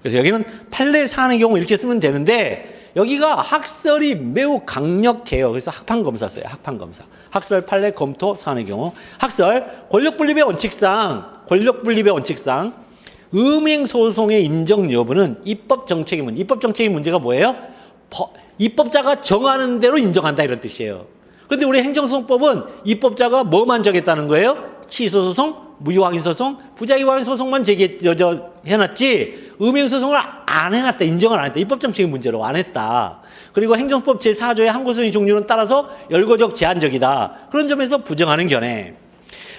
Speaker 2: 그래서 여기는 판례 사안의 경우 이렇게 쓰면 되는데 여기가 학설이 매우 강력해요. 그래서 학판검사 써요. 학판검사. 학설 판례 검토 사안의 경우 학설 권력분립의 원칙상 의무행소송의 인정 여부는 입법정책의 문제. 입법정책의 문제가 뭐예요? 입법자가 정하는 대로 인정한다 이런 뜻이에요. 그런데 우리 행정소송법은 입법자가 뭐만 정했다는 거예요? 취소소송, 무효확인소송, 부자기확인소송만 해놨지 의무행소송을 안 해놨다. 인정을 안 했다. 입법정책의 문제로 안 했다. 그리고 행정법 제4조의 항고소송의 종류는 따라서 열거적 제한적이다. 그런 점에서 부정하는 견해.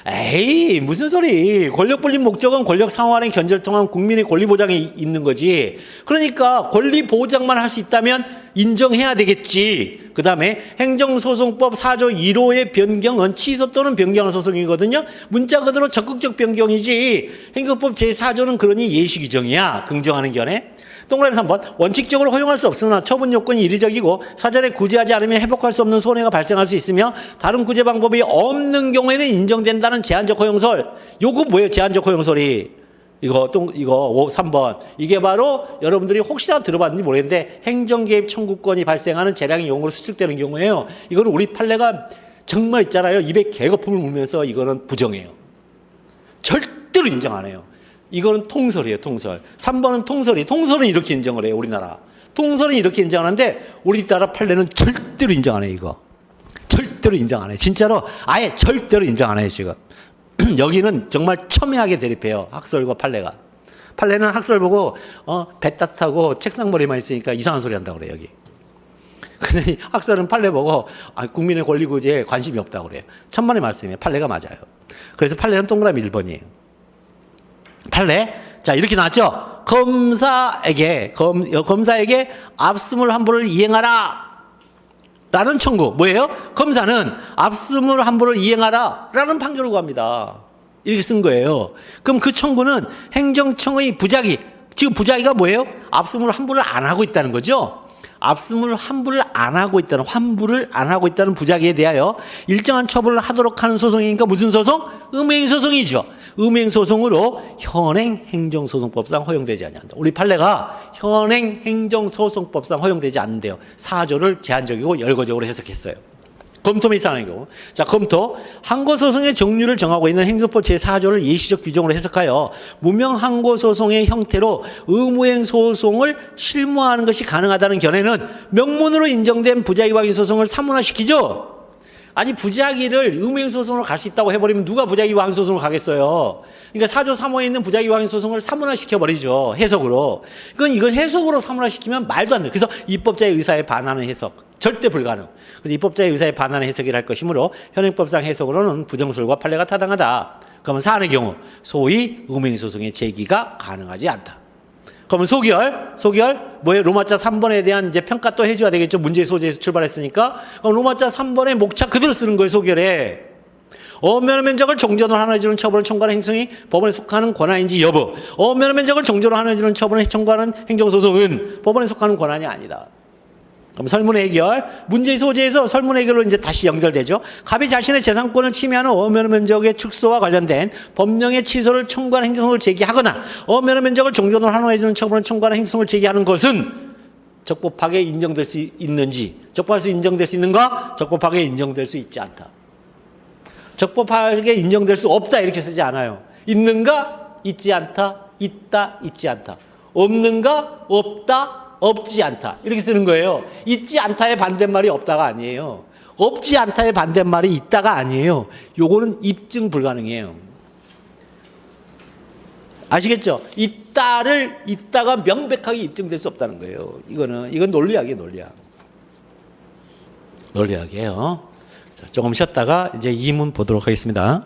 Speaker 2: 에이 무슨 소리. 권력분립 목적은 권력 상호간의 견제를 통한 국민의 권리 보장이 있는 거지. 그러니까 권리 보장만 할 수 있다면 인정해야 되겠지. 그 다음에 행정소송법 4조 1호의 변경은 취소 또는 변경한 소송이거든요. 문자 그대로 적극적 변경이지 행정법 제4조는 그러니 예시 규정이야. 긍정하는 견해. 동그라미 3번 원칙적으로 허용할 수 없으나 처분 요건이 이례적이고 사전에 구제하지 않으면 회복할 수 없는 손해가 발생할 수 있으며 다른 구제 방법이 없는 경우에는 인정된다는 제한적 허용설. 요거 뭐예요? 제한적 허용설이. 이거 3번. 이게 바로 여러분들이 혹시나 들어봤는지 모르겠는데 행정개입 청구권이 발생하는 재량이 용어로 수축되는 경우에요. 이거는 우리 판례가 정말 있잖아요. 입에 개거품을 물면서 이거는 부정해요. 절대로 인정 안 해요. 이거는 통설이에요, 통설. 3번은 통설은 이렇게 인정을 해요, 우리나라. 통설은 이렇게 인정하는데 우리나라 판례는 절대로 인정 안 해요, 이거. 절대로 인정 안 해요. 진짜로 아예 절대로 인정 안 해요, 지금. 여기는 정말 첨예하게 대립해요, 학설과 판례가. 판례는 학설 보고 배 따뜻하고 책상머리만 있으니까 이상한 소리 한다고 그래요, 여기. 근데 학설은 판례 보고 국민의 권리 구제에 관심이 없다고 그래요. 천만의 말씀이에요. 판례가 맞아요. 그래서 판례는 동그라미 1번이에요. 판례. 자, 이렇게 나왔죠? 검사에게 압수물 환부를 이행하라 라는 청구. 뭐예요? 검사는 압수물 환부를 이행하라 라는 판결을 구합니다. 이렇게 쓴 거예요. 그럼 그 청구는 행정청의 부작위. 지금 부작위가 뭐예요? 압수물 환부를 안 하고 있다는 거죠. 압수물 환부를 안 하고 있다는 부작위에 대하여 일정한 처벌을 하도록 하는 소송이니까 무슨 소송? 의무행소송이죠. 의무행소송으로 현행 행정소송법상 허용되지 않는다. 우리 판례가 현행 행정소송법상 허용되지 않는데요. 4조를 제한적이고 열거적으로 해석했어요. 검토 및 사안의 경우. 자, 검토. 항고소송의 종류를 정하고 있는 행정법 제4조를 예시적 규정으로 해석하여 무명 항고소송의 형태로 의무행소송을 실무하는 것이 가능하다는 견해는 명문으로 인정된 부작위 확인 소송을 사문화시키죠. 아니 부작위를 의무행소송으로 갈 수 있다고 해버리면 누가 부작위 확인 소송으로 가겠어요. 그러니까 4조 3호에 있는 부작위 확인 소송을 사문화시켜버리죠. 해석으로. 이건 해석으로 사문화시키면 말도 안 돼요. 그래서 입법자의 의사에 반하는 해석. 절대 불가능. 그래서 입법자의 의사에 반하는 해석이라 할 것이므로 현행법상 해석으로는 부정설과 판례가 타당하다. 그러면 사안의 경우 소위 의무행소송의 제기가 가능하지 않다. 그러면 소결 뭐예요? 로마자 3번에 대한 이제 평가 또 해줘야 되겠죠. 문제의 소재에서 출발했으니까. 그럼 로마자 3번의 목차 그대로 쓰는 거예요. 소결에. 면허 면적을 종전으로 환원해주는 처분을 청구하는 행성이 법원에 속하는 권한인지 여부. 면허 면적을 종전으로 환원해주는 처분을 청구하는 행정소송은 법원에 속하는 권한이 아니다. 그럼 설문 해결. 문제의 소재에서 설문 해결로 이제 다시 연결되죠. 갑이 자신의 재산권을 침해하는 면허 면적의 축소와 관련된 법령의 취소를 청구하는 행정소송을 제기하거나 면허 면적을 종전으로 환원해주는 처분을 청구하는 행정소송을 제기하는 것은 적법하게 인정될 수 있는지, 적법할 수 인정될 수 있는가? 적법하게 인정될 수 있지 않다. 적법하게 인정될 수 없다 이렇게 쓰지 않아요. 있는가? 있지 않다. 있다. 있지 않다. 없는가? 없다. 없지 않다. 이렇게 쓰는 거예요. 있지 않다의 반대말이 없다가 아니에요. 없지 않다의 반대말이 있다가 아니에요. 요거는 입증 불가능해요. 아시겠죠? 있다가 명백하게 입증될 수 없다는 거예요. 이건 논리학이에요, 논리학. 논리학이에요. 자, 조금 쉬었다가 이제 이문 보도록 하겠습니다.